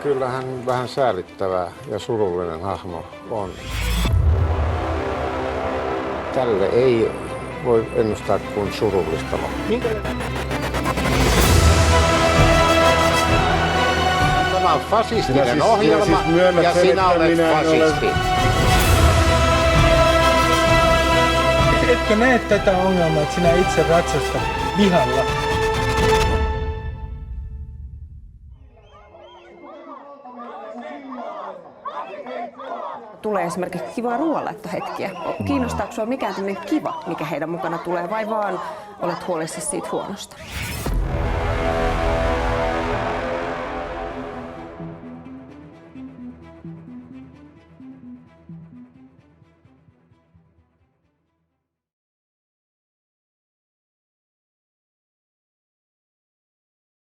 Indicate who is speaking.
Speaker 1: Kyllähän vähän säälittävä ja surullinen hahmo on. Tälle ei voi ennustaa kuin surullista loppua. Tämä on fasistinen ohjelma ja sinä olet fasisti.
Speaker 2: Etkö näe tätä ongelmaa, että sinä itse ratsastat vihalla?
Speaker 3: Tulee esimerkiksi kivaa ruoanlaittohetkiä. Kiinnostaako sinua mikään tämmöinen kiva, mikä heidän mukana tulee, vai vaan olet huolissasi siitä huonosta?